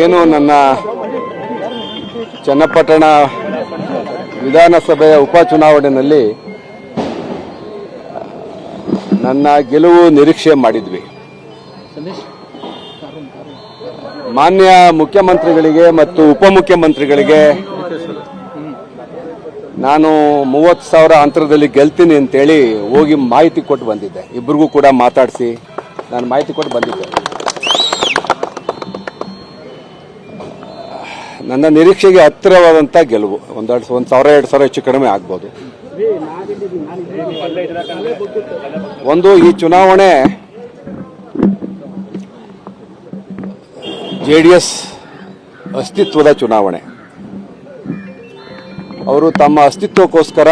ಏನು ನನ್ನ ಚನ್ನಪಟ್ಟಣ ವಿಧಾನಸಭೆಯ ಉಪಚುನಾವಣೆಯಲ್ಲಿ ನನ್ನ ಗೆಲುವು ನಿರೀಕ್ಷೆ ಮಾಡಿದ್ವಿ. ಮಾನ್ಯ ಮುಖ್ಯಮಂತ್ರಿಗಳಿಗೆ ಮತ್ತು ಉಪಮುಖ್ಯಮಂತ್ರಿಗಳಿಗೆ ನಾನು 30,000 ಅಂತರದಲ್ಲಿ ಗೆಲ್ತೀನಿ ಅಂತೇಳಿ ಹೋಗಿ ಮಾಹಿತಿ ಕೊಟ್ಟು ಬಂದಿದ್ದೆ. ಇಬ್ಬರಿಗೂ ಕೂಡ ಮಾತಾಡಿಸಿ ನಾನು ಮಾಹಿತಿ ಕೊಟ್ಟು ಬಂದಿದ್ದೆ. ನನ್ನ ನಿರೀಕ್ಷೆಗೆ ಹತ್ತಿರವಾದಂಥ ಗೆಲುವು. 1,000-2,000 ಹೆಚ್ಚು ಕಡಿಮೆ ಆಗ್ಬೋದು. ಒಂದು, ಈ ಚುನಾವಣೆ JDS ಅಸ್ತಿತ್ವದ ಚುನಾವಣೆ. ಅವರು ತಮ್ಮ ಅಸ್ತಿತ್ವಕ್ಕೋಸ್ಕರ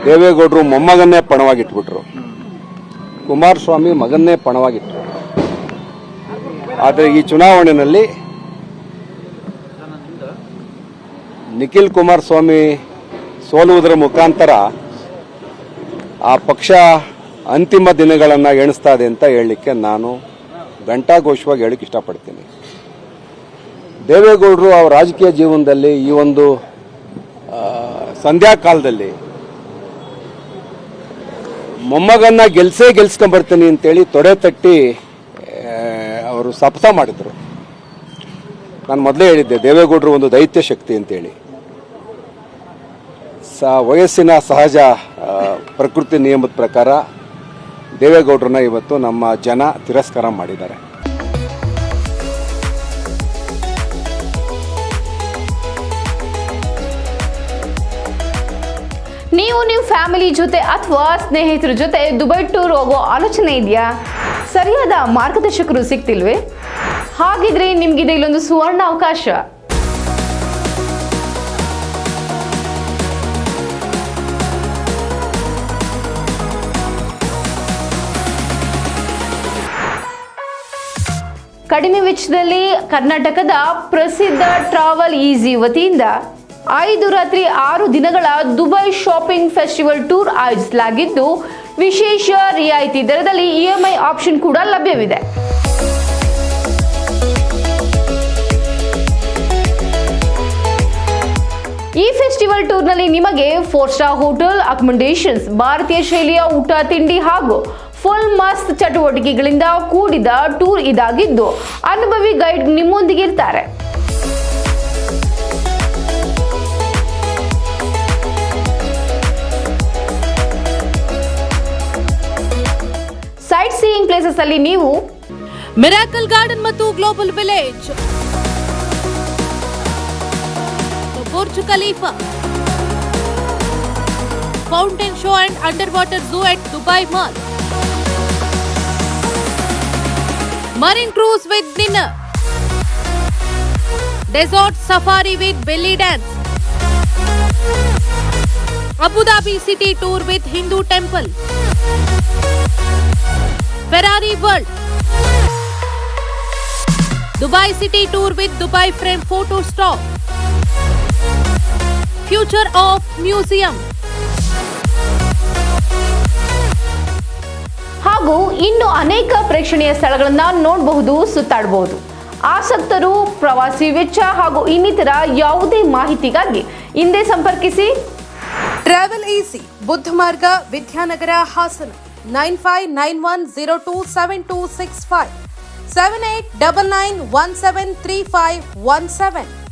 ದೇವೇಗೌಡರು ಮೊಮ್ಮಗನ್ನೇ ಪಣವಾಗಿಟ್ಬಿಟ್ರು, ಕುಮಾರಸ್ವಾಮಿ ಮಗನ್ನೇ ಪಣವಾಗಿಟ್ರು. ಆದರೆ ಈ ಚುನಾವಣೆಯಲ್ಲಿ ನಿಖಿಲ್ ಕುಮಾರಸ್ವಾಮಿ ಸೋಲುವುದರ ಮುಖಾಂತರ ಆ ಪಕ್ಷ ಅಂತಿಮ ದಿನಗಳನ್ನು ಎಣಿಸ್ತಾ ಇದೆ ಅಂತ ಹೇಳಲಿಕ್ಕೆ ನಾನು ಘಂಟಾಘೋಷವಾಗಿ ಹೇಳಕ್ಕೆ ಇಷ್ಟಪಡ್ತೀನಿ. ದೇವೇಗೌಡರು ಅವರ ರಾಜಕೀಯ ಜೀವನದಲ್ಲಿ ಈ ಒಂದು ಸಂಧ್ಯಾಕಾಲದಲ್ಲಿ ಮೊಮ್ಮಗನ್ನ ಗೆಲ್ಸ್ಕೊಂಡ್ಬರ್ತೀನಿ ಅಂತೇಳಿ ತೊಡೆ ತಟ್ಟಿ ಅವರು ಶಪಥ ಮಾಡಿದರು. ನಾನು ಮೊದಲೇ ಹೇಳಿದ್ದೆ, ದೇವೇಗೌಡರು ಒಂದು ದೈತ್ಯ ಶಕ್ತಿ ಅಂತೇಳಿ. ವಯಸ್ಸಿನ ಸಹಜ ಪ್ರಕೃತಿ ನಿಯಮದ ಪ್ರಕಾರ ದೇವೇಗೌಡರನ್ನ ಇವತ್ತು ನಮ್ಮ ಜನ ತಿರಸ್ಕಾರ ಮಾಡಿದ್ದಾರೆ. ನೀವು ಫ್ಯಾಮಿಲಿ ಜೊತೆ ಅಥವಾ ಸ್ನೇಹಿತರ ಜೊತೆ ದುಬೈ ಟೂರ್ ಹೋಗೋ ಆಲೋಚನೆ ಇದೆಯಾ? ಸರಿಯಾದ ಮಾರ್ಗದರ್ಶಕರು ಸಿಗ್ತಿಲ್ವೇ? ಹಾಗಿದ್ರೆ ನಿಮ್ಗಿದೆ ಇಲ್ಲೊಂದು ಸುವರ್ಣ ಅವಕಾಶ. ಕಡಿಮೆ ವೆಚ್ಚದಲ್ಲಿ ಕರ್ನಾಟಕದ ಪ್ರಸಿದ್ಧ ಟ್ರಾವೆಲ್ ಈಸಿ ವತಿಯಿಂದ 5 ರಾತ್ರಿ 6 ದಿನಗಳ ದುಬೈ ಶಾಪಿಂಗ್ ಫೆಸ್ಟಿವಲ್ ಟೂರ್ ಆಯೋಜಿಸಲಾಗಿದ್ದು, ವಿಶೇಷ ರಿಯಾಯಿತಿ ದರದಲ್ಲಿ EMI ಆಪ್ಷನ್ ಕೂಡ ಲಭ್ಯವಿದೆ. ಈ ಫೆಸ್ಟಿವಲ್ ಟೂರ್ನಲ್ಲಿ ನಿಮಗೆ 4 ಸ್ಟಾರ್ ಹೋಟೆಲ್ ಅಕಾಮಡೇಷನ್ಸ್, ಭಾರತೀಯ ಶೈಲಿಯ ಊಟ ತಿಂಡಿ ಹಾಗೂ ಫುಲ್ ಮಸ್ತ್ ಚಟುವಟಿಕೆಗಳಿಂದ ಕೂಡಿದ ಟೂರ್ ಇದಾಗಿದ್ದು, ಅನುಭವಿ ಗೈಡ್ ನಿಮ್ಮೊಂದಿಗೆ ಇರ್ತಾರೆ. ಸೈಟ್ ಸೀಯಿಂಗ್ ಪ್ಲೇಸಸ್ ಅಲ್ಲಿ ನೀವು ಮಿರಾಕಲ್ ಗಾರ್ಡನ್ ಮತ್ತು global village, Burj Khalifa, fountain show and under water zoo at Dubai mall, marine cruise with dinner, desert safari with belly dance, Abu Dhabi city tour with Hindu temple, Ferrari world, Dubai city tour with Dubai frame photo stop, future of museum ಹಾಗೂ ಇನ್ನು ಅನೇಕ ಪ್ರೇಕ್ಷಣೀಯ ಸ್ಥಳಗಳನ್ನ ನೋಡಬಹುದು, ಸುತ್ತಾಡಬಹುದು. ಆಸಕ್ತರು ಪ್ರವಾಸಿ ವೆಚ್ಚ ಹಾಗೂ ಇನ್ನಿತರ ಯಾವುದೇ ಮಾಹಿತಿಗಾಗಿ ಹಿಂದೆ ಸಂಪರ್ಕಿಸಿ. ಟ್ರಾವೆಲ್ ಈಸಿ, ಬುದ್ಧ ಮಾರ್ಗ, ವಿದ್ಯಾನಗರ, ಹಾಸನ. 9591027265 7899173517.